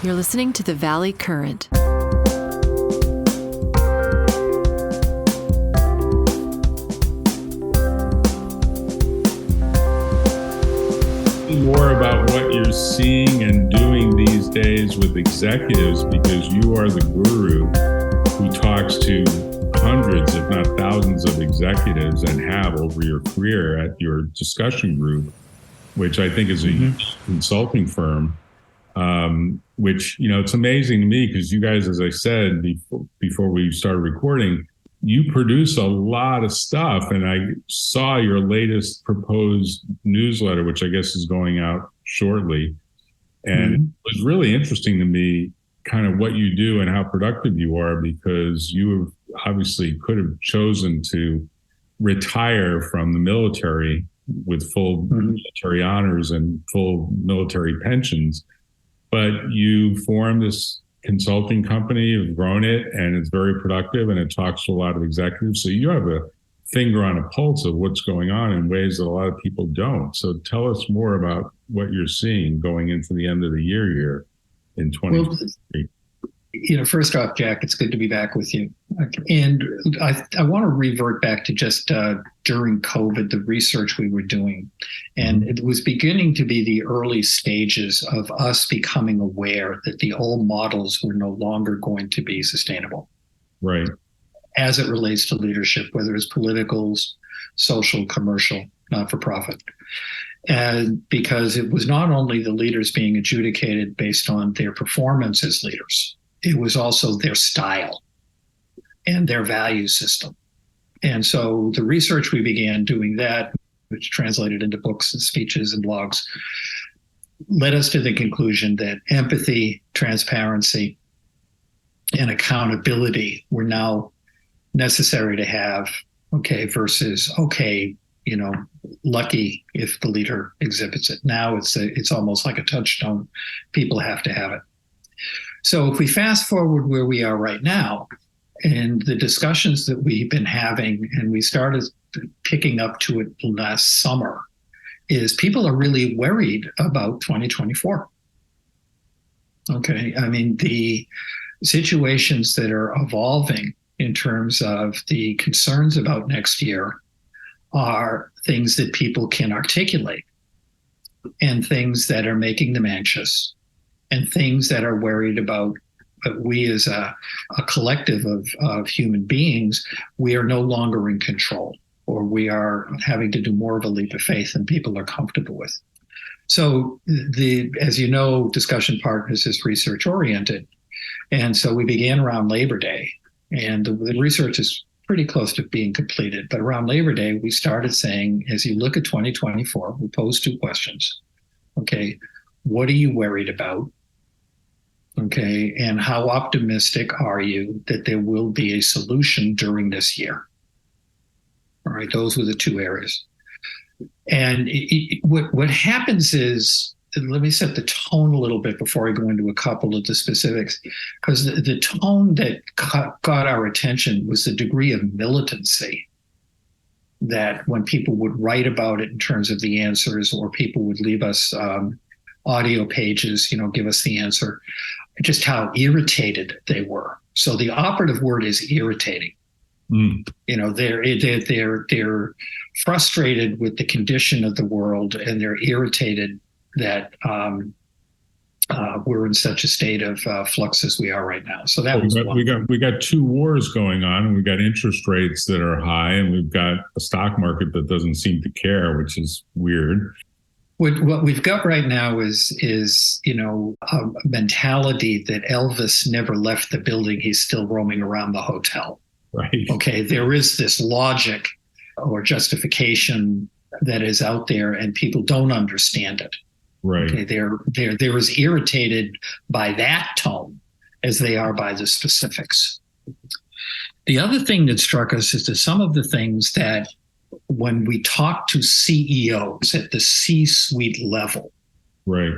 You're listening to the Valley Current. More about what you're seeing and doing these days with executives, because you are the guru who talks to hundreds, if not thousands, of executives and have over your career at your discussion group, which I think is a consulting firm. Which, it's amazing to me because you guys, as I said before we started recording, you produce a lot of stuff. And I saw your latest proposed newsletter, which I guess is going out shortly. And it was really interesting to me kind of what you do and how productive you are, because you have obviously could have chosen to retire from the military with full military honors and full military pensions. But you formed this consulting company, you've grown it, and it's very productive, and it talks to a lot of executives. So you have a finger on a pulse of what's going on in ways that a lot of people don't. So tell us more about what you're seeing going into the end of the year here in 2023. First off, Jack, it's good to be back with you. And I want to revert back to just during COVID, the research we were doing. And it was beginning to be the early stages of us becoming aware that the old models were no longer going to be sustainable. Right. As it relates to leadership, whether it's political, social, commercial, not-for-profit. And because it was not only the leaders being adjudicated based on their performance as leaders, it was also their style and their value system. And so the research we began doing that, which translated into books and speeches and blogs, led us to the conclusion that empathy, transparency, and accountability were now necessary to have, versus, lucky if the leader exhibits it. Now it's almost like a touchstone. People have to have it. So if we fast forward where we are right now, and the discussions that we've been having, and we started picking up to it last summer, is people are really worried about 2024. Okay, I mean, the situations that are evolving in terms of the concerns about next year are things that people can articulate and things that are making them anxious, and things that are worried about we as a collective of human beings, we are no longer in control, or we are having to do more of a leap of faith than people are comfortable with. So as you know, Discussion Partners is research oriented. And so we began around Labor Day, and the research is pretty close to being completed. But around Labor Day, we started saying, as you look at 2024, we posed two questions. Okay, what are you worried about? Okay, and how optimistic are you that there will be a solution during this year? All right, those were the two areas. And what happens is, let me set the tone a little bit before I go into a couple of the specifics, because the tone that got our attention was the degree of militancy that when people would write about it in terms of the answers, or people would leave us audio pages, give us the answer, just how irritated they were. So the operative word is irritating. They're frustrated with the condition of the world, and they're irritated that we're in such a state of flux as we are right now. So that was one. We got two wars going on, and we've got interest rates that are high, and we've got a stock market that doesn't seem to care, which is weird. What we've got right now is a mentality that Elvis never left the building; he's still roaming around the hotel. Right. Okay, there is this logic or justification that is out there, and people don't understand it. Right. Okay, they're as irritated by that tone as they are by the specifics. The other thing that struck us is that some of the things that when we talk to CEOs at the C-suite level, right,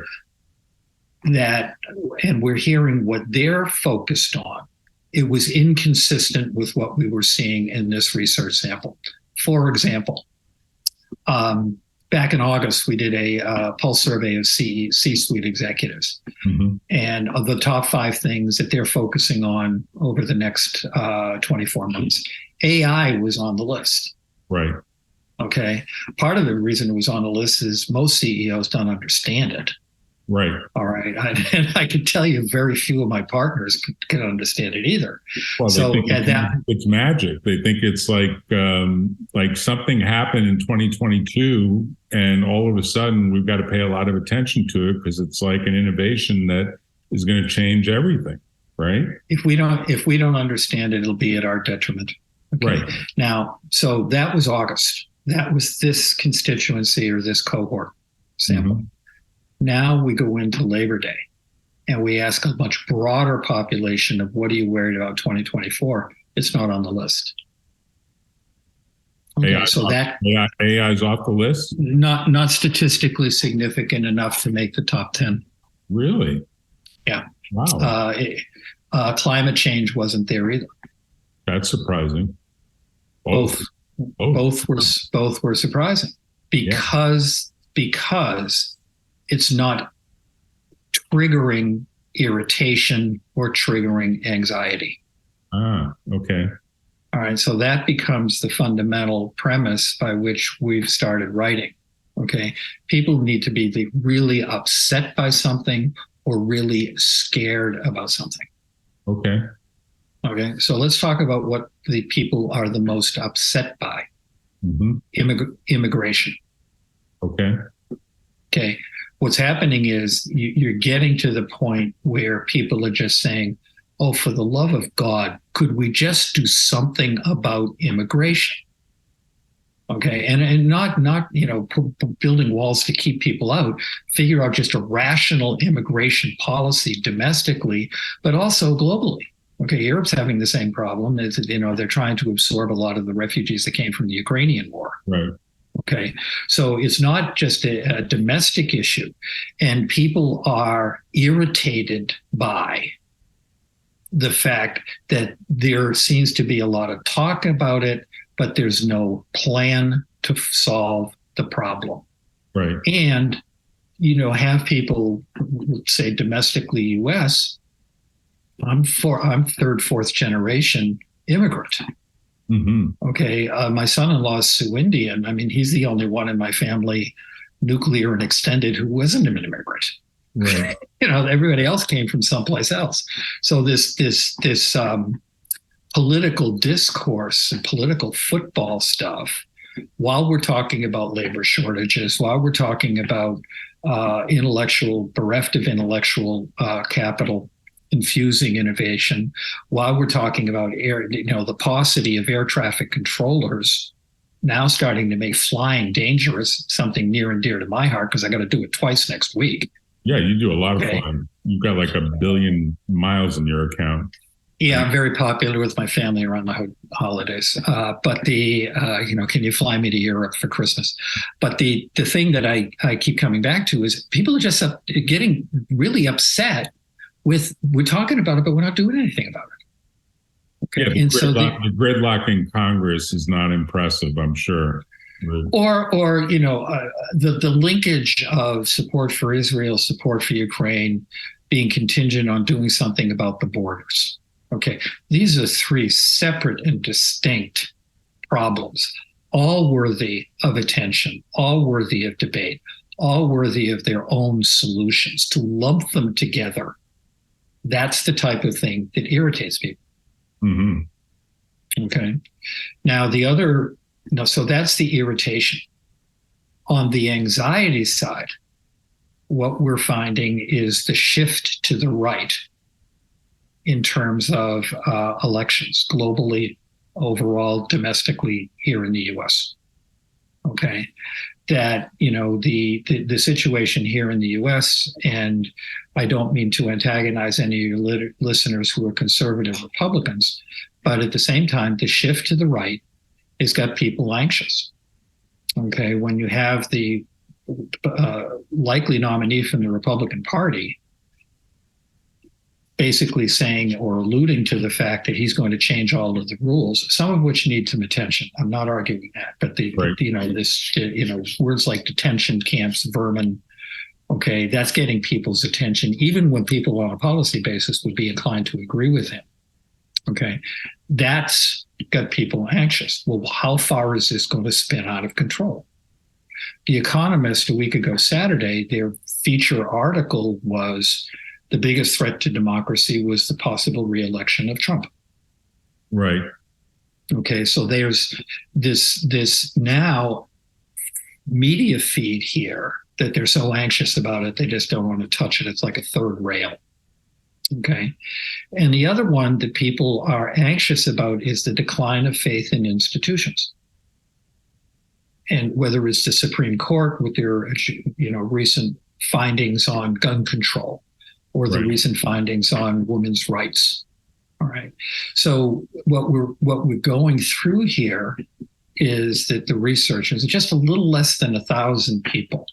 and we're hearing what they're focused on, it was inconsistent with what we were seeing in this research sample. For example, back in August, we did a pulse survey of C-suite executives. Mm-hmm. And of the top 5 things that they're focusing on over the next 24 months, AI was on the list. Right. Okay. Part of the reason it was on the list is most CEOs don't understand it. Right. All right. And I can tell you very few of my partners can understand it either. Well, so it's magic. They think it's like something happened in 2022 and all of a sudden we've got to pay a lot of attention to it because it's like an innovation that is going to change everything. Right. If we don't understand it, it'll be at our detriment. Okay. Right. Now, so that was August. That was this constituency or this cohort sample. Mm-hmm. Now we go into Labor Day and we ask a much broader population of what are you worried about 2024? It's not on the list. Okay, AI is off the list? Not statistically significant enough to make the top 10. Really? Yeah. Wow. Climate change wasn't there either. That's surprising. Both were surprising because it's not triggering irritation or triggering anxiety. Okay. All right. So that becomes the fundamental premise by which we've started writing. Okay. People need to be really upset by something or really scared about something. Okay. Okay. So let's talk about what the people are the most upset by. Mm-hmm. Immigration. Okay. Okay. What's happening is you're getting to the point where people are just saying, oh, for the love of God, could we just do something about immigration? Okay. And not building walls to keep people out, figure out just a rational immigration policy domestically, but also globally. Okay, Europe's having the same problem. They're trying to absorb a lot of the refugees that came from the Ukrainian war. Right. Okay, so it's not just a domestic issue, and people are irritated by the fact that there seems to be a lot of talk about it, but there's no plan to solve the problem. Right. And, have people say domestically U.S., I'm third, fourth generation immigrant. Mm-hmm. Okay. My son-in-law is Sioux Indian. I mean, he's the only one in my family, nuclear and extended, who wasn't an immigrant. Right. Everybody else came from someplace else. So this political discourse and political football stuff, while we're talking about labor shortages, while we're talking about bereft of intellectual capital, infusing innovation, while we're talking about the paucity of air traffic controllers now starting to make flying dangerous, something near and dear to my heart because I got to do it twice next week. Yeah, you do a lot of flying. You've got like 1 billion miles in your account. Yeah, I'm very popular with my family around the holidays. But can you fly me to Europe for Christmas? But the thing that I keep coming back to is people are just getting really upset with, we're talking about it, but we're not doing anything about it. Okay. Yeah, the gridlock in Congress is not impressive, I'm sure. Or the linkage of support for Israel, support for Ukraine being contingent on doing something about the borders. Okay. These are 3 separate and distinct problems, all worthy of attention, all worthy of debate, all worthy of their own solutions. To lump them together, that's the type of thing that irritates people. Mm-hmm. Okay. Now so that's the irritation. On the anxiety side, what we're finding is the shift to the right in terms of elections globally, overall, domestically here in the U.S. Okay. That, the situation here in the U.S., and I don't mean to antagonize any of your listeners who are conservative Republicans, but at the same time, the shift to the right has got people anxious. Okay. When you have the likely nominee from the Republican Party basically saying or alluding to the fact that he's going to change all of the rules, some of which need some attention. I'm not arguing that, but words like detention camps, vermin, okay, that's getting people's attention, even when people on a policy basis would be inclined to agree with him. Okay, that's got people anxious. Well, how far is this going to spin out of control? The Economist, a week ago Saturday, their feature article was the biggest threat to democracy was the possible re-election of Trump. Right. Okay, so there's this now media feed here that they're so anxious about it, they just don't want to touch it. It's like a third rail. Okay. And the other one that people are anxious about is the decline of faith in institutions. And whether it's the Supreme Court with their, recent findings on gun control, or the recent findings on women's rights. All right. So what we're going through here is that the researchers, just a little less than 1,000 people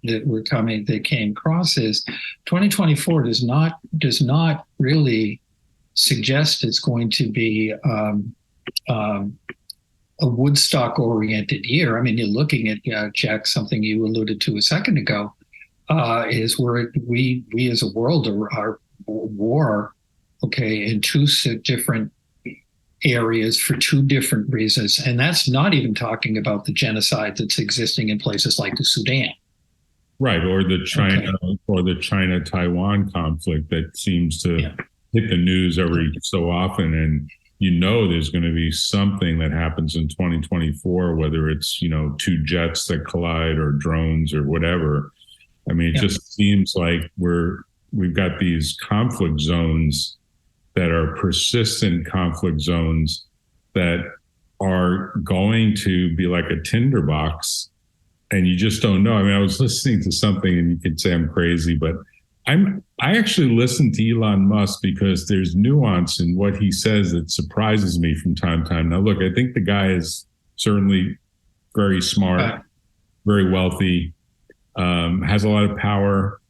that came across, is 2024 does not really suggest it's going to be a Woodstock-oriented year. I mean, you're looking at, Jack, something you alluded to a second ago, is where we as a world are war, okay, in two different areas for two different reasons. And that's not even talking about the genocide that's existing in places like the Sudan. Right, or the China-Taiwan conflict that seems to hit the news every so often, and there's going to be something that happens in 2024, whether it's two jets that collide or drones or whatever. I mean, it just seems like we've got these conflict zones that are persistent conflict zones that are going to be like a tinderbox. And you just don't know. I mean, I was listening to something, and you could say I'm crazy, but I actually listen to Elon Musk because there's nuance in what he says that surprises me from time to time. Now, look, I think the guy is certainly very smart, very wealthy, has a lot of power,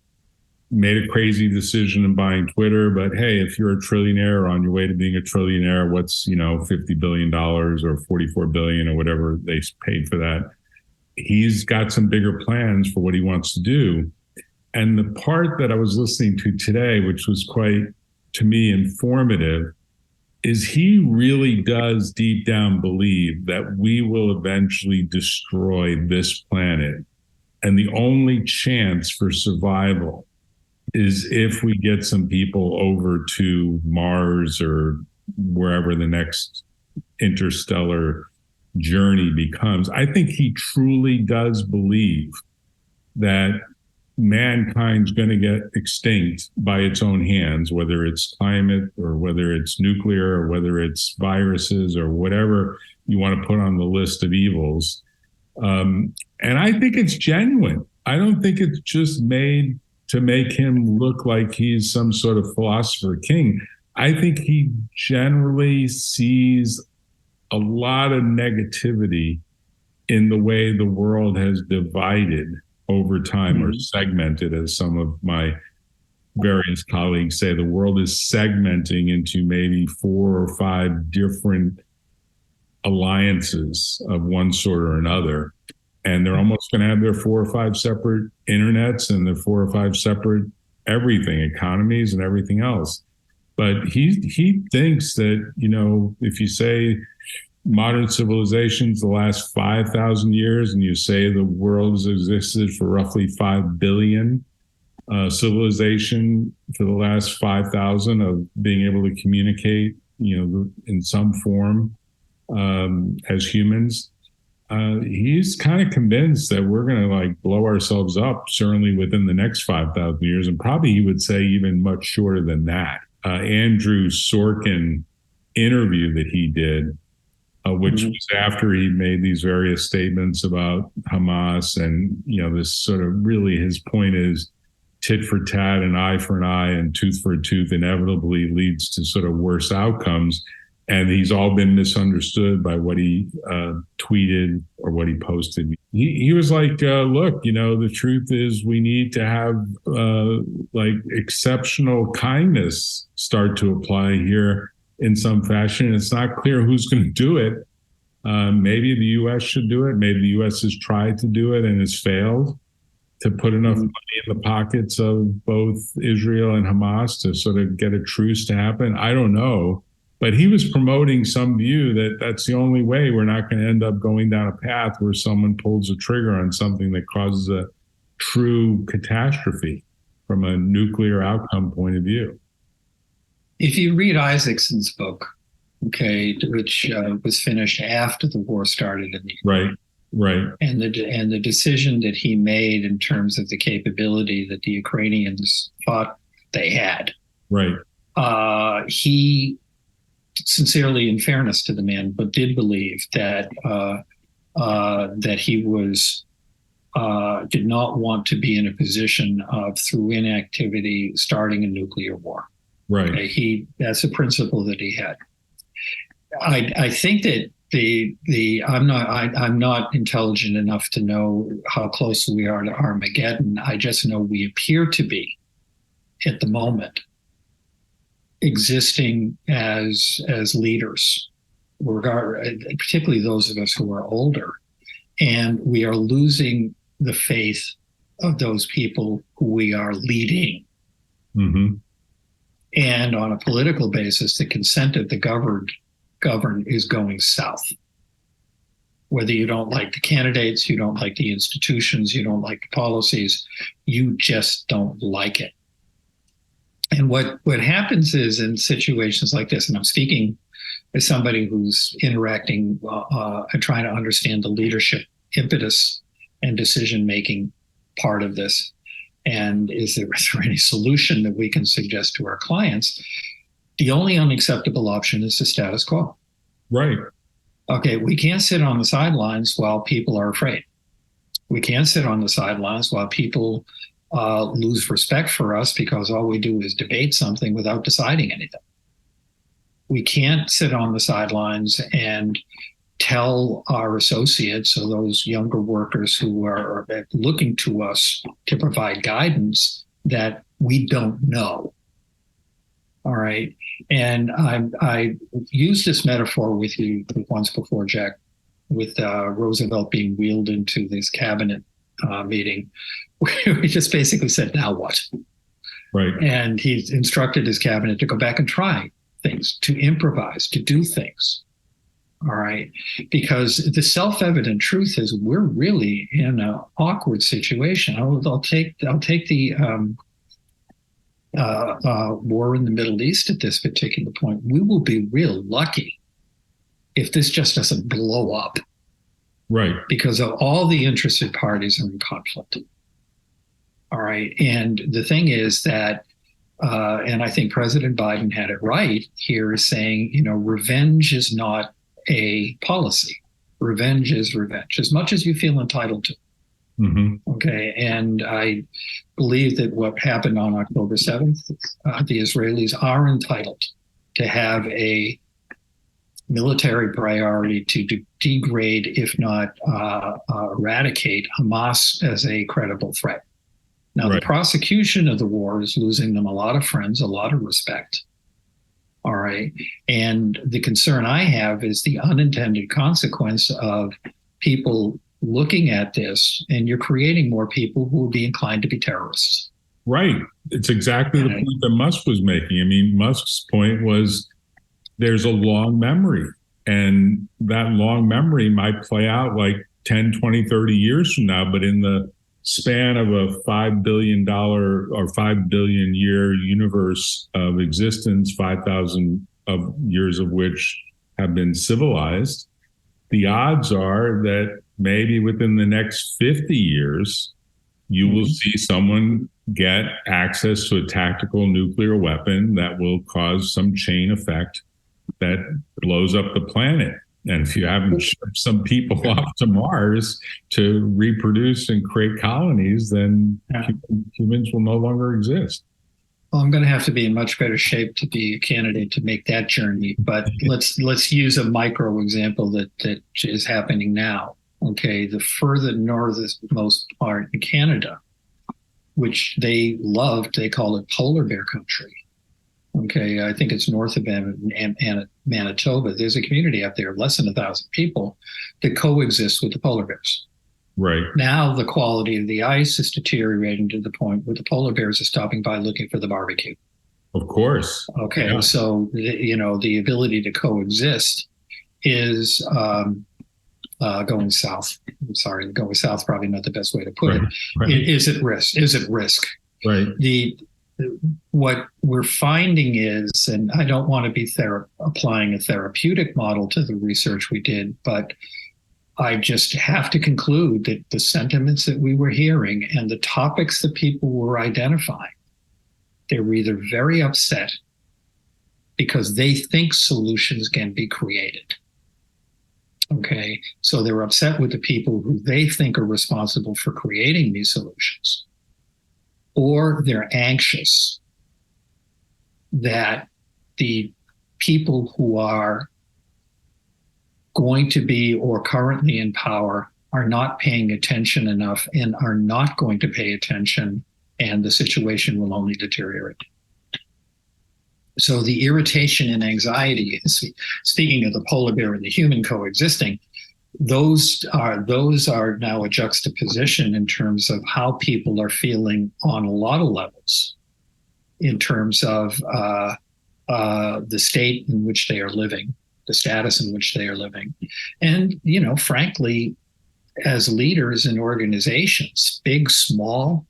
made a crazy decision in buying Twitter. But hey, if you're a trillionaire or on your way to being a trillionaire, what's, $50 billion or $44 billion or whatever they paid for that? He's got some bigger plans for what he wants to do. And the part that I was listening to today, which was quite, to me, informative, is he really does deep down believe that we will eventually destroy this planet. And the only chance for survival is if we get some people over to Mars or wherever the next interstellar journey becomes. I think he truly does believe that mankind's going to get extinct by its own hands, whether it's climate or whether it's nuclear or whether it's viruses or whatever you want to put on the list of evils. And I think it's genuine. I don't think it's just made to make him look like he's some sort of philosopher king. I think he generally sees a lot of negativity in the way the world has divided over time, or segmented, as some of my various colleagues say. The world is segmenting into maybe 4 or 5 different alliances of one sort or another. And they're almost going to have their 4 or 5 separate internets and their 4 or 5 separate everything, economies and everything else. But he thinks that, if you say modern civilizations the last 5,000 years, and you say the world has existed for roughly 5 billion, civilization for the last 5,000 of being able to communicate, in some form as humans, he's kind of convinced that we're going to blow ourselves up, certainly within the next 5,000 years, and probably he would say even much shorter than that. Andrew Sorkin interview that he did, which was after he made these various statements about Hamas, and this sort of, really his point is tit for tat, an eye for an eye and tooth for a tooth inevitably leads to sort of worse outcomes. and he's all been misunderstood by what he tweeted or what he posted. He was like, look, the truth is we need to have like exceptional kindness start to apply here in some fashion. It's not clear who's going to do it. Maybe the U.S. should do it. Maybe the U.S. has tried to do it and has failed to put enough money in the pockets of both Israel and Hamas to sort of get a truce to happen. I don't know. But he was promoting some view that that's the only way. We're not going to end up going down a path where someone pulls a trigger on something that causes a true catastrophe from a nuclear outcome point of view. If you read Isaacson's book, okay, which was finished after the war started in the Right. And the decision that he made in terms of the capability that the Ukrainians thought they had. Right. He sincerely, in fairness to the man, but did believe that that he was did not want to be in a position of, through inactivity, starting a nuclear war. Right. Okay? That's a principle that he had. I think that I'm not intelligent enough to know how close we are to Armageddon. I just know we appear to be, at the moment, existing as leaders, particularly those of us who are older, and we are losing the faith of those people who we are leading. Mm-hmm. And on a political basis, the consent of the governed is going south. Whether you don't like the candidates, you don't like the institutions, you don't like the policies, you just don't like it. And what happens is, in situations like this, and I'm speaking as somebody who's interacting and trying to understand the leadership impetus and decision-making part of this, and is there any solution that we can suggest to our clients? The only unacceptable option is the status quo. Right. Okay, we can't sit on the sidelines while people are afraid. We can't sit on the sidelines while people lose respect for us because all we do is debate something without deciding anything. We can't sit on the sidelines and tell our associates or those younger workers who are looking to us to provide guidance that we don't know. All right. And I used this metaphor with you once before, Jack, with Roosevelt being wheeled into this cabinet meeting, where he just basically said, now what? Right. And he instructed his cabinet to go back and try things, to improvise, to do things. All right. Because the self-evident truth is we're really in an awkward situation. I'll take the war in the Middle East at this particular point. We will be real lucky if this just doesn't blow up. Right. Because of all the interested parties are in conflict. All right. And the thing is that, and I think President Biden had it right here, saying, revenge is not a policy. Revenge is revenge, as much as you feel entitled to. Mm-hmm. Okay. And I believe that what happened on October 7th, the Israelis are entitled to have a military priority to degrade, if not eradicate, Hamas as a credible threat. Now, right. The prosecution of the war is losing them a lot of friends, a lot of respect. All right. And the concern I have is the unintended consequence of people looking at this, and you're creating more people who will be inclined to be terrorists. Right. It's exactly the point that Musk was making. I mean, Musk's point was there's a long memory, and that long memory might play out like 10, 20, 30 years from now, but in the span of a $5 billion or 5 billion year universe of existence, 5,000 of years of which have been civilized, the odds are that maybe within the next 50 years, you will see someone get access to a tactical nuclear weapon that will cause some chain effect that blows up the planet. And if you haven't shipped some people off to Mars to reproduce and create colonies, then humans will no longer exist. Well, I'm going to have to be in much better shape to be a candidate to make that journey. But let's use a micro example that is happening now. Okay, the further northernmost part in Canada, which they loved, they call it polar bear country. Okay, I think it's north of Manitoba. There's a community up there, less than 1,000 people, that coexist with the polar bears. Right. Now the quality of the ice is deteriorating to the point where the polar bears are stopping by looking for the barbecue. Of course. Okay, Yeah. so the ability to coexist is going south. I'm sorry, going south probably not the best way to put it. Right. It is at risk. Is at risk. Right. What we're finding is, and I don't want to be applying a therapeutic model to the research we did, but I just have to conclude that the sentiments that we were hearing and the topics that people were identifying, they were either very upset because they think solutions can be created. Okay, so they're upset with the people who they think are responsible for creating these solutions, or they're anxious that the people who are going to be or currently in power are not paying attention enough and are not going to pay attention, and the situation will only deteriorate. So the irritation and anxiety, speaking of the polar bear and the human coexisting, those are now a juxtaposition in terms of how people are feeling on a lot of levels, in terms of the state in which they are living, the status in which they are living. And, frankly, as leaders in organizations, big, small,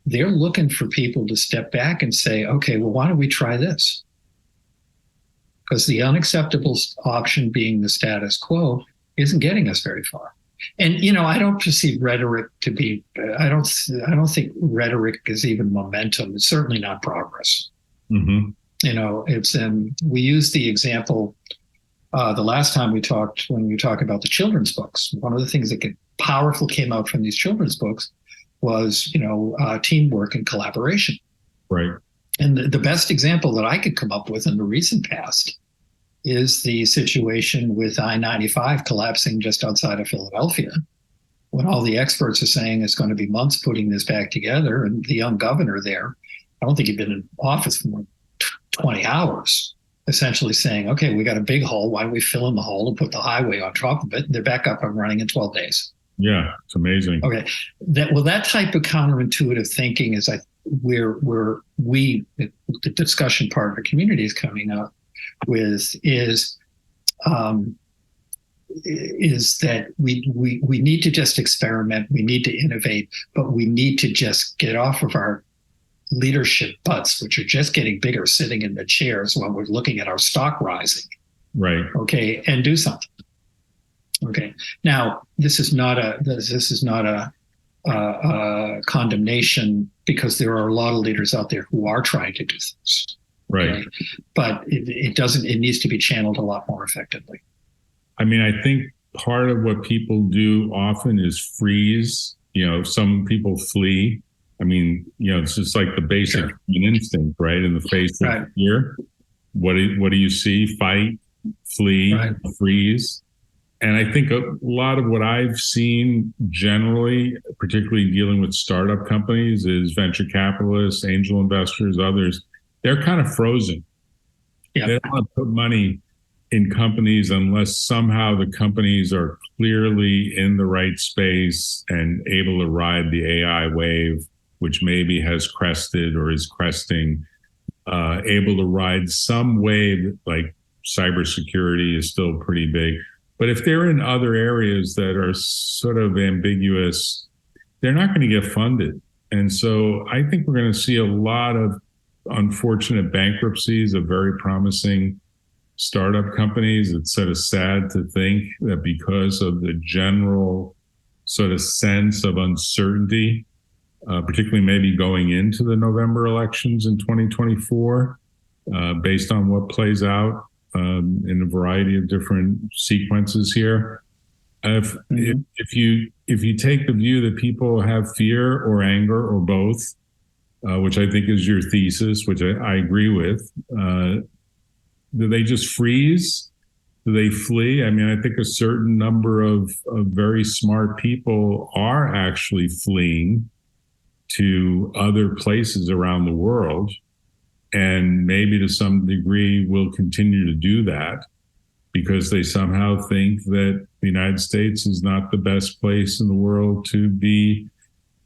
they're looking for people to step back and say, okay, well, why don't we try this? Because the unacceptable option being the status quo isn't getting us very far. And, I don't perceive rhetoric to be, I don't think rhetoric is even momentum. It's certainly not progress. Mm-hmm. It's, we used the example the last time we talked, when we talked about the children's books. One of the things that powerful came out from these children's books was, teamwork and collaboration. Right. And the best example that I could come up with in the recent past is the situation with I-95 collapsing just outside of Philadelphia, when all the experts are saying it's going to be months putting this back together. And the young governor there, I don't think he'd been in office for more than 20 hours, essentially saying, okay, we got a big hole. Why don't we fill in the hole and put the highway on top of it? And they're back up and running in 12 days. Yeah, it's amazing. Okay, that type of counterintuitive thinking is where the discussion part of the community is coming up with is that we need to just experiment, we need to innovate, but we need to just get off of our leadership butts, which are just getting bigger, sitting in the chairs while we're looking at our stock rising. Right. Okay, and do something. Okay. Now, this is not a condemnation, because there are a lot of leaders out there who are trying to do things. Right. Okay? But it needs to be channeled a lot more effectively. I mean, I think part of what people do often is freeze. Some people flee. I mean, it's just like the basic human instinct, right? In the face of fear, what do you see? Fight, flee, freeze. And I think a lot of what I've seen generally, particularly dealing with startup companies, is venture capitalists, angel investors, others, they're kind of frozen. Yeah. They don't want to put money in companies unless somehow the companies are clearly in the right space and able to ride the AI wave, which maybe has crested or is cresting, able to ride some wave, like cybersecurity is still pretty big. But if they're in other areas that are sort of ambiguous, they're not going to get funded. And so I think we're going to see a lot of unfortunate bankruptcies of very promising startup companies. It's sort of sad to think that because of the general sort of sense of uncertainty, particularly maybe going into the November elections in 2024, based on what plays out in a variety of different sequences here. If you take the view that people have fear or anger or both, which I think is your thesis, which I agree with. Do they just freeze? Do they flee? I mean, I think a certain number of very smart people are actually fleeing to other places around the world, and maybe to some degree will continue to do that because they somehow think that the United States is not the best place in the world to be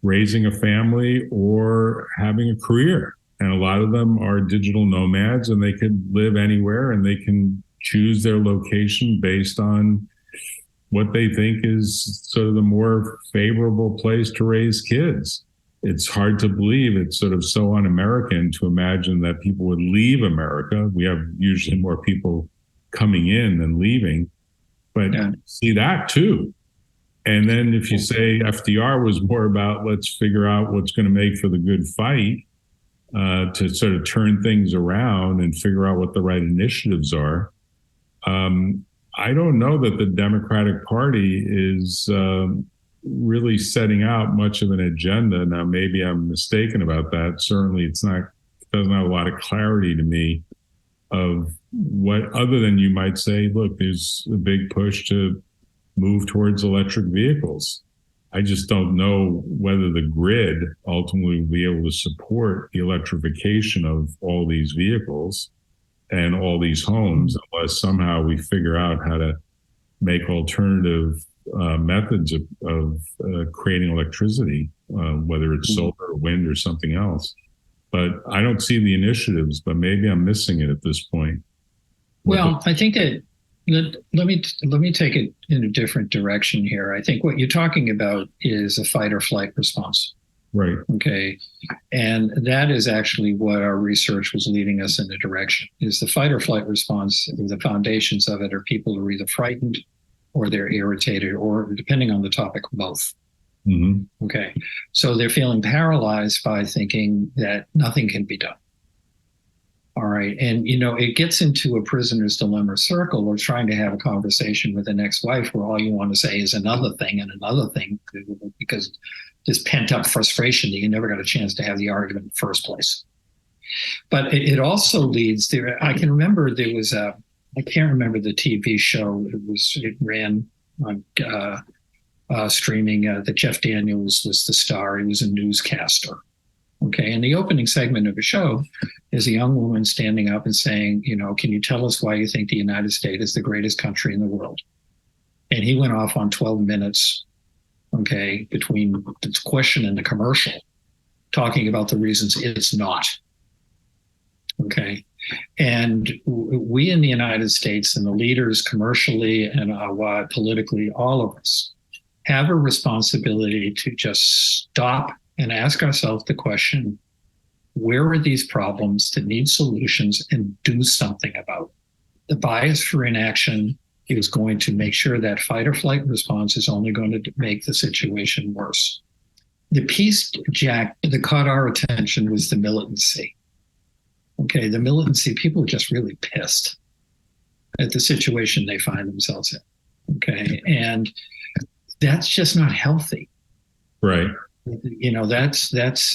raising a family or having a career. And a lot of them are digital nomads, and they could live anywhere, and they can choose their location based on what they think is sort of the more favorable place to raise kids. It's hard to believe. It's sort of so un-American to imagine that people would leave America. We have usually more people coming in than leaving, but see that too. And then if you say FDR was more about let's figure out what's going to make for the good fight, to sort of turn things around and figure out what the right initiatives are. I don't know that the Democratic Party is really setting out much of an agenda. Now, maybe I'm mistaken about that. Certainly, it doesn't have a lot of clarity to me of what, other than you might say, look, there's a big push to move towards electric vehicles. I just don't know whether the grid ultimately will be able to support the electrification of all these vehicles and all these homes, unless somehow we figure out how to make alternative methods of creating electricity, whether it's solar or wind or something else. But I don't see the initiatives, but maybe I'm missing it at this point. Well, I think that let me take it in a different direction here. I think what you're talking about is a fight or flight response. Right. Okay. And that is actually what our research was leading us in the direction, is the fight or flight response. The foundations of it are people are either frightened or they're irritated, or depending on the topic, both. Mm-hmm. Okay. So they're feeling paralyzed by thinking that nothing can be done. All right. And, it gets into a prisoner's dilemma circle, or trying to have a conversation with an ex-wife where all you want to say is another thing and another thing, because this pent up frustration that you never got a chance to have the argument in the first place. But it also leads there. I can remember there was I can't remember the TV show. It ran on streaming that Jeff Daniels was the star. He was a newscaster. Okay. And the opening segment of the show is a young woman standing up and saying, can you tell us why you think the United States is the greatest country in the world? And he went off on 12 minutes, okay, between the question and the commercial, talking about the reasons it's not. Okay. And we in the United States, and the leaders commercially and politically, all of us have a responsibility to just stop and ask ourselves the question, where are these problems that need solutions, and do something about it? The bias for inaction is going to make sure that fight or flight response is only going to make the situation worse. The piece, Jack, that caught our attention was the militancy. Okay, the militancy, people are just really pissed at the situation they find themselves in. Okay, and that's just not healthy. Right. That's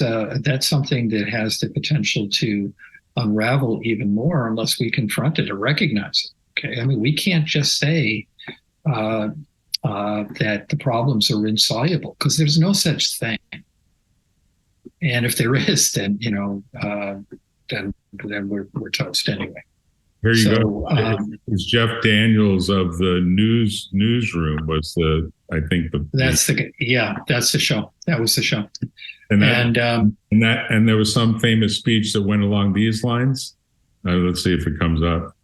something that has the potential to unravel even more unless we confront it or recognize it. Okay, I mean, we can't just say that the problems are insoluble, because there's no such thing. And if there is, then then we're toast anyway. Here you go. It's Jeff Daniels of the newsroom was that's the show. That was the show. And there was some famous speech that went along these lines. Let's see if it comes up.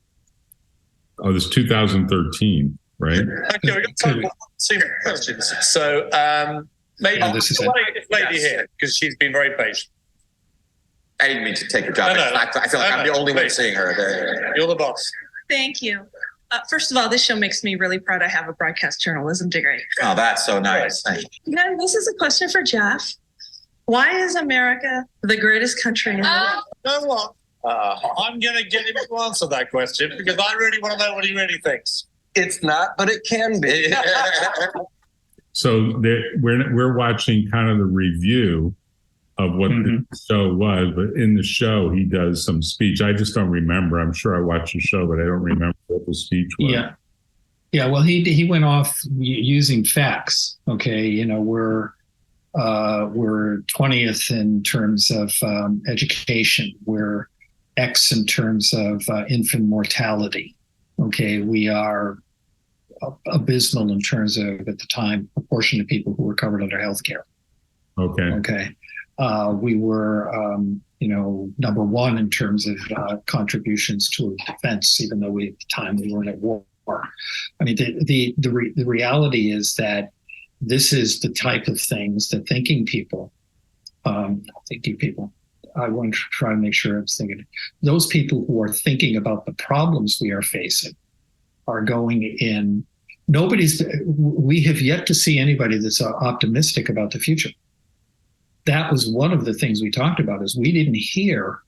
Oh, this 2013, right? Okay, we've got time for two questions. So maybe this is this lady here, because she's been very patient. I didn't mean to take her job. I feel like I'm the only one seeing her there. You're the boss. Thank you. First of all, this show makes me really proud I have a broadcast journalism degree. Oh, that's so nice. Thank you. Now, this is a question for Jeff. Why is America the greatest country in the world? You know what? I'm going to get him to answer that question, because I really want to know what he really thinks. It's not, but it can be. So we're watching kind of the review of what the show was. But in the show, he does some speech. I just don't remember. I'm sure I watched the show, but I don't remember what the speech was. Yeah. Well, he went off using facts. Okay, we're 20th in terms of education. We're X in terms of infant mortality. Okay, we are abysmal in terms of, at the time, proportion of people who were covered under health care. Okay. We were, number one in terms of contributions to defense, even though at the time we weren't at war. I mean, the reality is that this is the type of things that thinking people, I want to try to make sure I'm thinking, those people who are thinking about the problems we are facing are going in. We have yet to see anybody that's optimistic about the future. That was one of the things we talked about, is we didn't hear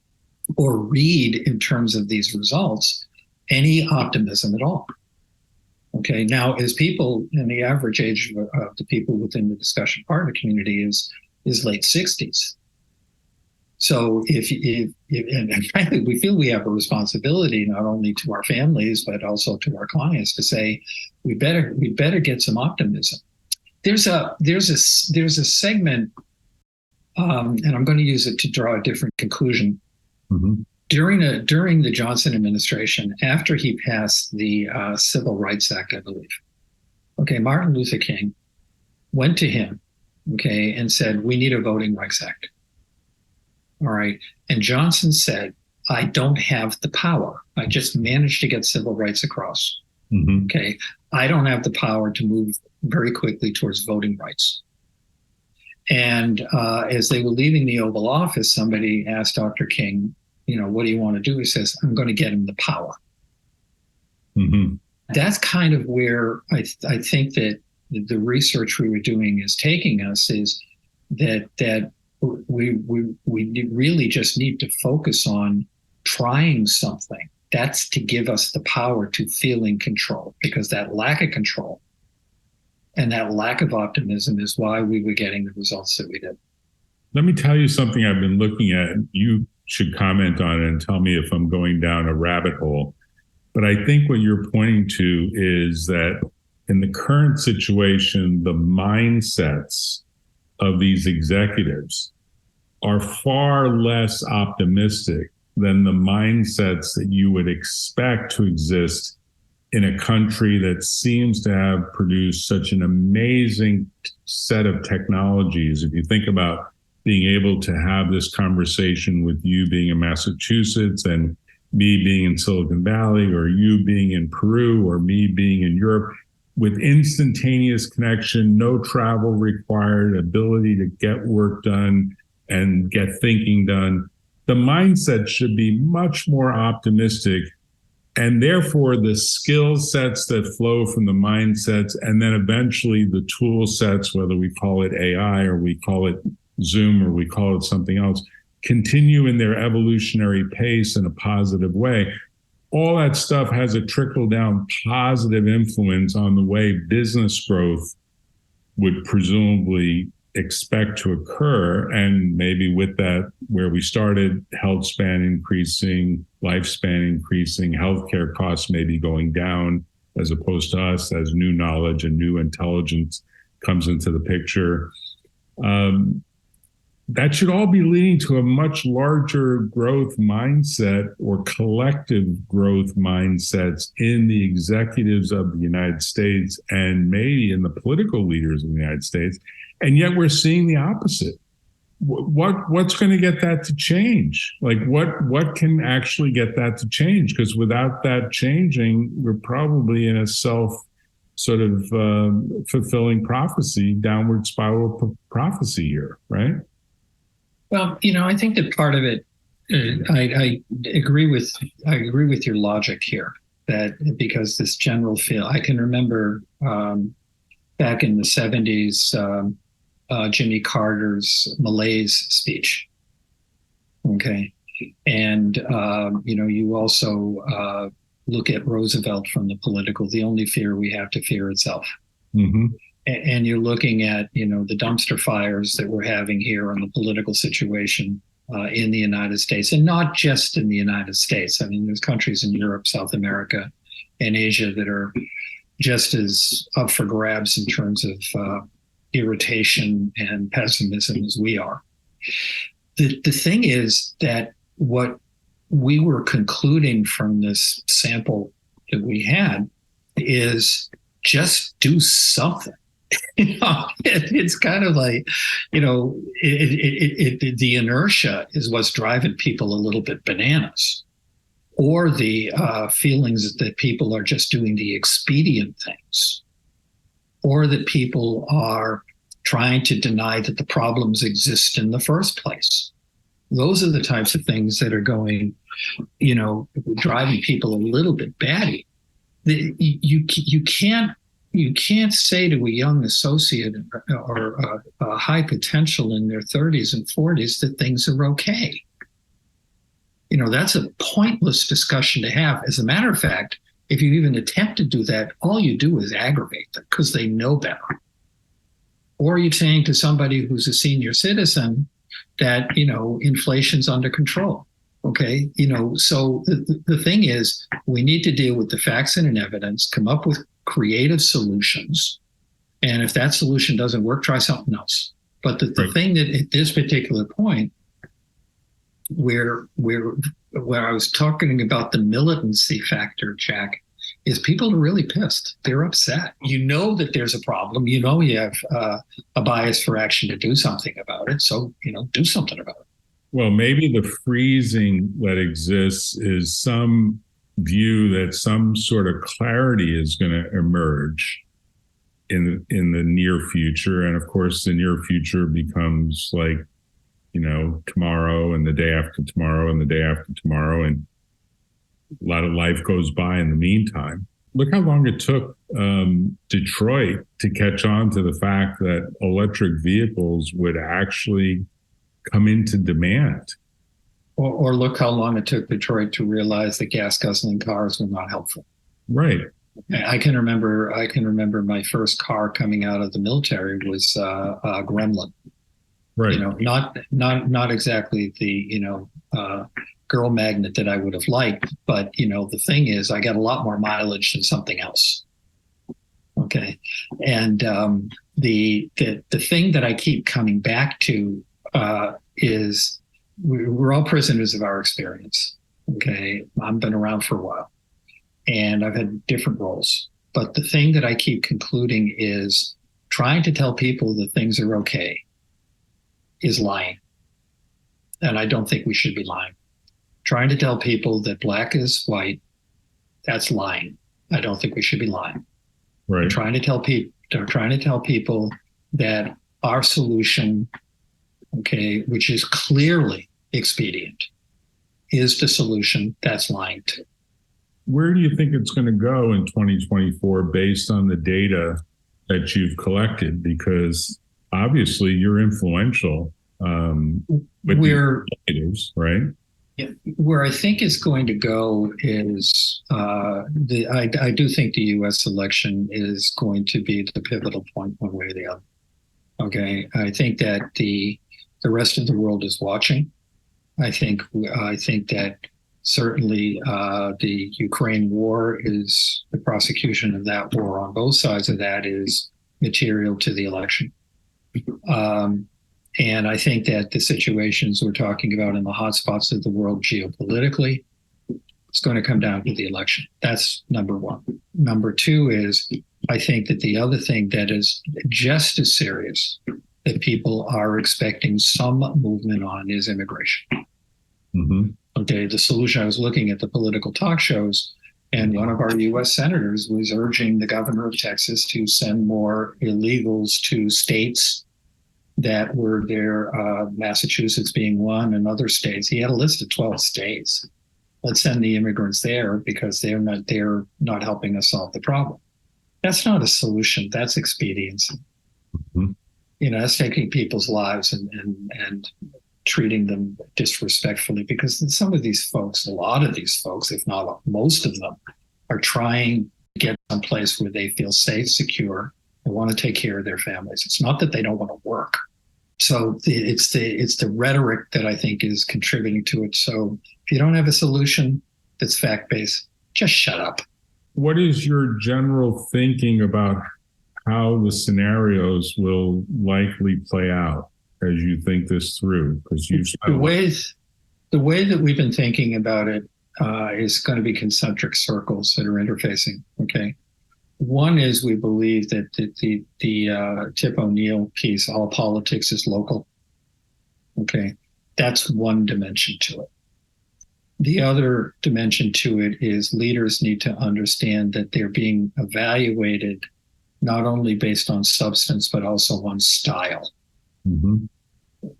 or read in terms of these results any optimism at all. Okay, now as people, and the average age of the people within the discussion partner community is late 60s. So if and frankly, we feel we have a responsibility not only to our families but also to our clients to say we better get some optimism. There's a segment, and I'm going to use it to draw a different conclusion. Mm-hmm. During the Johnson administration, after he passed the Civil Rights Act, I believe. Okay, Martin Luther King went to him, okay, and said, "We need a Voting Rights Act." All right. And Johnson said, "I don't have the power. I just managed to get civil rights across. Mm-hmm. Okay. I don't have the power to move very quickly towards voting rights." And as they were leaving the Oval Office, somebody asked Dr. King, "What do you want to do?" He says, "I'm going to get him the power." Mm-hmm. That's kind of where I think that the research we were doing is taking us, is that we really just need to focus on trying something. That's to give us the power to feel in control, because that lack of control and that lack of optimism is why we were getting the results that we did. Let me tell you something I've been looking at. You should comment on it and tell me if I'm going down a rabbit hole. But I think what you're pointing to is that in the current situation, the mindsets of these executives are far less optimistic than the mindsets that you would expect to exist in a country that seems to have produced such an amazing set of technologies. If you think about being able to have this conversation with you being in Massachusetts and me being in Silicon Valley, or you being in Peru, or me being in Europe, with instantaneous connection, no travel required, ability to get work done and get thinking done, the mindset should be much more optimistic. And therefore, the skill sets that flow from the mindsets, and then eventually the tool sets, whether we call it AI or we call it Zoom or we call it something else, continue in their evolutionary pace in a positive way. All that stuff has a trickle-down positive influence on the way business growth would presumably expect to occur. And maybe with that, where we started, health span increasing, lifespan increasing, healthcare costs maybe going down, as opposed to us, as new knowledge and new intelligence comes into the picture. That should all be leading to a much larger growth mindset, or collective growth mindsets, in the executives of the United States and maybe in the political leaders of the United States. And yet we're seeing the opposite. What's going to get that to change? Like what can actually get that to change? Because without that changing, we're probably in a fulfilling prophecy, downward spiral prophecy here, right? Well, I think that part of it, I agree with your logic here, that because this general feel, I can remember back in the 70s, Jimmy Carter's malaise speech. Okay. And, you also look at Roosevelt from the political, the only fear we have to fear itself. Mm-hmm. and you're looking at, the dumpster fires that we're having here on the political situation in the United States, and not just in the United States. I mean, there's countries in Europe, South America, and Asia that are just as up for grabs in terms of irritation and pessimism as we are. The thing is that what we were concluding from this sample that we had is just do something. It's kind of like, the inertia is what's driving people a little bit bananas, or the feelings that people are just doing the expedient things, or that people are trying to deny that the problems exist in the first place. Those are the types of things that are going, driving people a little bit batty. You can't say to a young associate or a high potential in their 30s and 40s that things are okay. That's a pointless discussion to have. As a matter of fact, if you even attempt to do that, all you do is aggravate them because they know better. Or you're saying to somebody who's a senior citizen that, inflation's under control. Okay. So the thing is, we need to deal with the facts and evidence, come up with creative solutions. And if that solution doesn't work, try something else. But the thing that at this particular point, where I was talking about the militancy factor, Jack, is people are really pissed. They're upset. That there's a problem. You have a bias for action to do something about it. So, do something about it. Well, maybe the freezing that exists is some view that some sort of clarity is going to emerge in the near future. And of course, the near future becomes like, tomorrow and the day after tomorrow and the day after tomorrow. And a lot of life goes by in the meantime. Look how long it took Detroit to catch on to the fact that electric vehicles would actually come into demand. Or look how long it took Detroit to realize that gas guzzling cars were not helpful. Right. I can remember my first car coming out of the military was a Gremlin. Right. Not exactly the girl magnet that I would have liked, but the thing is, I got a lot more mileage than something else. Okay, and the thing that I keep coming back to is we're all prisoners of our experience. Okay, I've been around for a while, and I've had different roles, but the thing that I keep concluding is trying to tell people that things are okay is lying. And I don't think we should be lying. Trying to tell people that black is white, that's lying. I don't think we should be lying. Right. Trying to tell people that our solution, okay, which is clearly expedient, is the solution, that's lying too. Where do you think it's going to go in 2024 based on the data that you've collected? Because obviously you're influential with the executives, right? Yeah, where I think it's going to go is I do think the U.S. election is going to be the pivotal point one way or the other. Okay, I think that the rest of the world is watching. I think that certainly the Ukraine war is the prosecution of that war on both sides of that is material to the election. And I think that the situations we're talking about in the hotspots of the world geopolitically, it's going to come down to the election. That's number one. Number two is I think that the other thing that is just as serious that people are expecting some movement on is immigration. Mm-hmm. Okay, the solution, I was looking at the political talk shows, and one of our U.S. senators was urging the governor of Texas to send more illegals to states that were there, Massachusetts being one, and other states. He had a list of 12 states. Let's send the immigrants there because they're not helping us solve the problem. That's not a solution. That's expediency. Mm-hmm. That's taking people's lives and treating them disrespectfully, because some of these folks, a lot of these folks, if not most of them, are trying to get someplace where they feel safe, secure, They want to take care of their families. It's not that they don't want to work. So it's the rhetoric that I think is contributing to it. So if you don't have a solution that's fact-based, just shut up. What is your general thinking about how the scenarios will likely play out as you think this through? Because the way that we've been thinking about it is going to be concentric circles that are interfacing. Okay. One is we believe that the Tip O'Neill piece, all politics is local. Okay. That's one dimension to it. The other dimension to it is leaders need to understand that they're being evaluated not only based on substance, but also on style. Mm-hmm.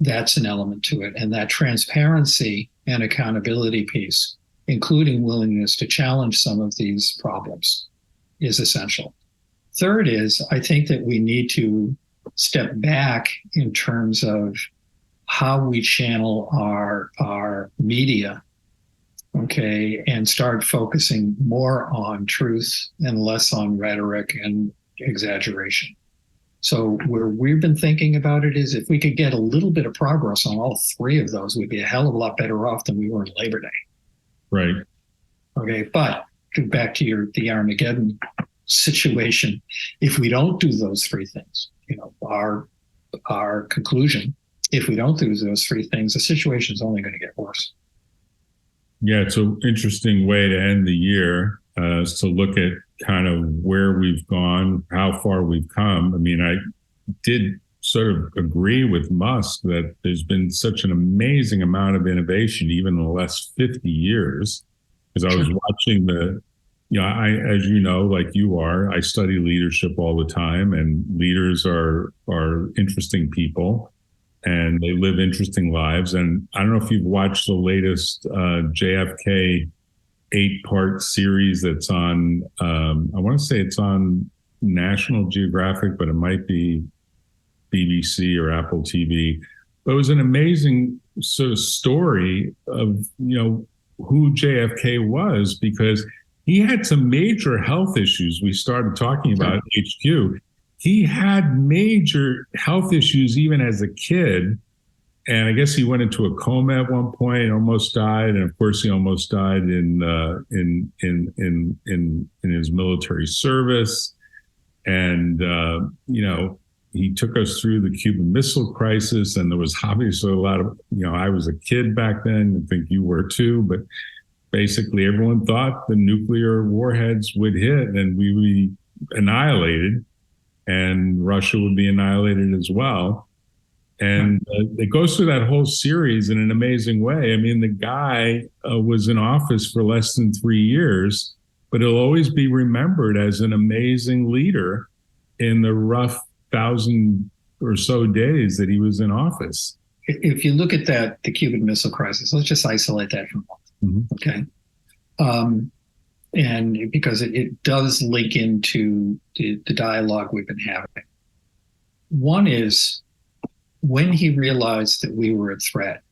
That's an element to it. And that transparency and accountability piece, including willingness to challenge some of these problems, is essential. Third is, I think that we need to step back in terms of how we channel our media, okay, and start focusing more on truth and less on rhetoric and exaggeration. So where we've been thinking about it is if we could get a little bit of progress on all three of those, we'd be a hell of a lot better off than we were in Labor Day. Right. Okay, but back to the Armageddon situation, if we don't do those three things, our conclusion, if we don't do those three things, the situation is only going to get worse. Yeah, it's an interesting way to end the year, is to look at kind of where we've gone, how far we've come. I mean, I did sort of agree with Musk that there's been such an amazing amount of innovation, even in the last 50 years, because I was watching as you know, like you are, I study leadership all the time, and leaders are interesting people and they live interesting lives. And I don't know if you've watched the latest JFK 8-part series that's on, I want to say it's on National Geographic, but it might be BBC or Apple TV. But it was an amazing sort of story of, who JFK was, because he had some major health issues. We started talking about HQ. He had major health issues even as a kid. And I guess he went into a coma at one point, almost died. And of course, he almost died in his military service. And, he took us through the Cuban Missile Crisis. And there was obviously a lot of, I was a kid back then. I think you were too. But basically, everyone thought the nuclear warheads would hit and we would be annihilated. And Russia would be annihilated as well. And it goes through that whole series in an amazing way. I mean, the guy was in office for less than 3 years, but he'll always be remembered as an amazing leader in the rough 1,000 or so days that he was in office. If you look at the Cuban Missile Crisis, let's just isolate that for a moment, okay? And because it does link into the dialogue we've been having. One is, when he realized that we were a threat,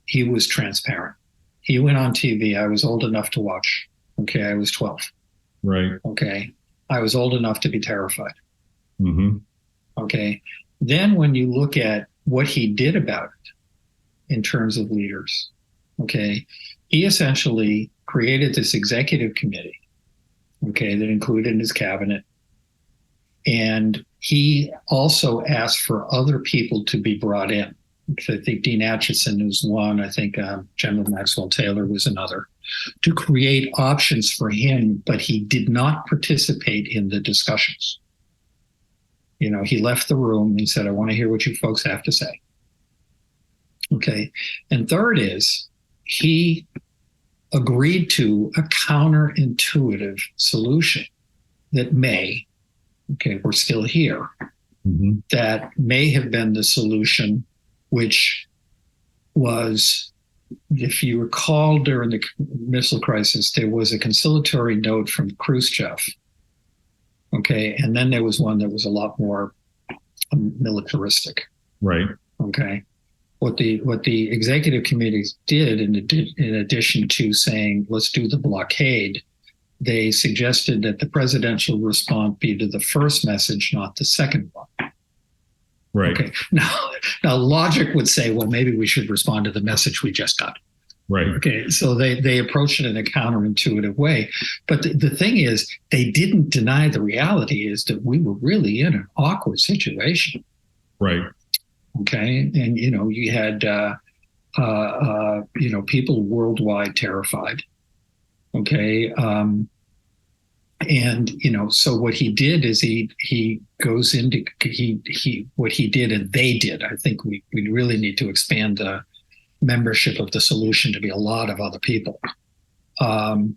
he was transparent. He went on TV. I was old enough to watch. Okay, I was 12. Right. Okay, I was old enough to be terrified. Mm-hmm. Okay, then when you look at what he did about it in terms of leaders, okay, he essentially created this executive committee, okay, that included his cabinet. And he also asked for other people to be brought in. I think Dean Acheson was one. I think General Maxwell Taylor was another, to create options for him, but he did not participate in the discussions. He left the room and said, I want to hear what you folks have to say. Okay. And third is, he agreed to a counterintuitive solution that we're still here, mm-hmm. that may have been the solution, which was, if you recall, during the missile crisis, there was a conciliatory note from Khrushchev. Okay. And then there was one that was a lot more militaristic. Right. Okay. What the executive committees did, in addition to saying, let's do the blockade, they suggested that the presidential response be to the first message, not the second one. Right. Okay. Now logic would say, well, maybe we should respond to the message we just got. Right. Okay. So they approached it in a counterintuitive way. But the thing is, they didn't deny the reality is that we were really in an awkward situation. Right. Okay. And, you had, people worldwide terrified. Okay. So what he did is he goes into what he did and they did. I think we really need to expand the membership of the solution to be a lot of other people. The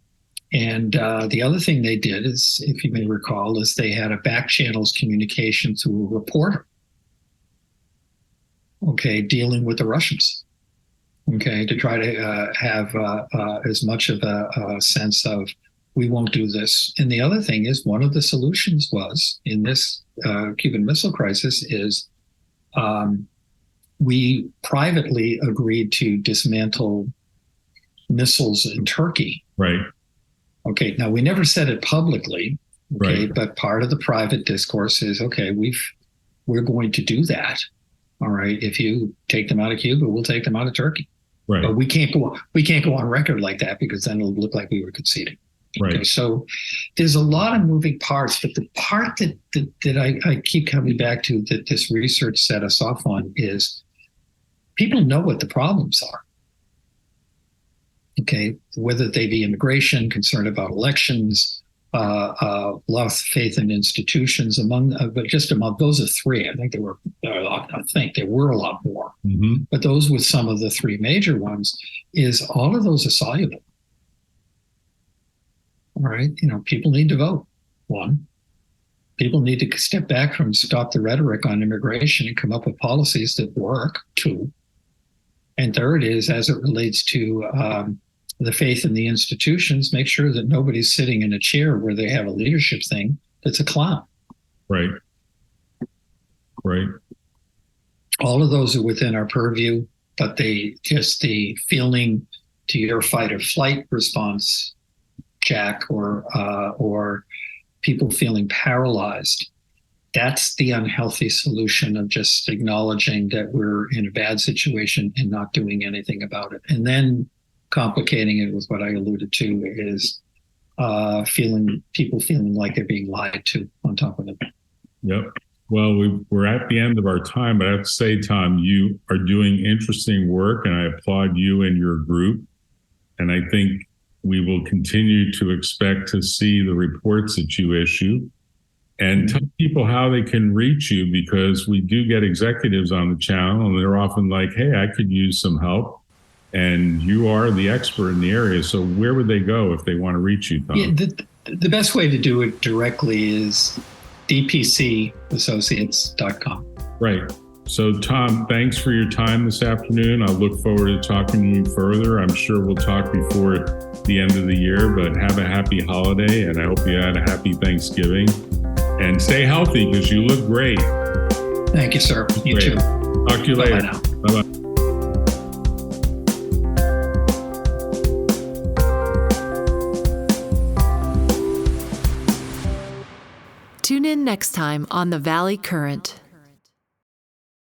other thing they did is, if you may recall, is they had a back channels communication through a reporter. Okay, dealing with the Russians. Okay, to try to have as much of a sense of we won't do this. And the other thing is, one of the solutions was in this Cuban Missile Crisis is we privately agreed to dismantle missiles in Turkey. Right. Okay. Now we never said it publicly. Okay, right. But part of the private discourse is, okay, we're going to do that. All right. If you take them out of Cuba, we'll take them out of Turkey. Right. But we can't go on record like that, because then it'll look like we were conceding. Right. Okay, so there's a lot of moving parts, but the part that I keep coming back to that this research set us off on is people know what the problems are. Okay, whether they be immigration, concern about elections, lost faith in institutions, but just among those are three. I think there were a lot more, mm-hmm. but those were some of the three major ones. Is all of those are soluble. All right, people need to vote. One, people need to step back from stop the rhetoric on immigration and come up with policies that work. Two, and third is, as it relates to the faith in the institutions, make sure that nobody's sitting in a chair where they have a leadership thing that's a clown. Right. Right. All of those are within our purview, but the feeling to your fight or flight response, Jack, or people feeling paralyzed, that's the unhealthy solution of just acknowledging that we're in a bad situation and not doing anything about it. And then complicating it with what I alluded to is people feeling like they're being lied to on top of it. Yep. Well, we're at the end of our time, but I have to say, Tom, you are doing interesting work, and I applaud you and your group. And I think we will continue to expect to see the reports that you issue, and tell people how they can reach you, because we do get executives on the channel and they're often like, hey, I could use some help. And you are the expert in the area. So where would they go if they want to reach you, Tom? Yeah, the best way to do it directly is dpcassociates.com. Right. So, Tom, thanks for your time this afternoon. I look forward to talking to you further. I'm sure we'll talk before the end of the year, but have a happy holiday, and I hope you had a happy Thanksgiving. And stay healthy, because you look great. Thank you, sir. You Great. too. Talk to you later. Bye now. Bye-bye. Tune in next time on The Valley Current.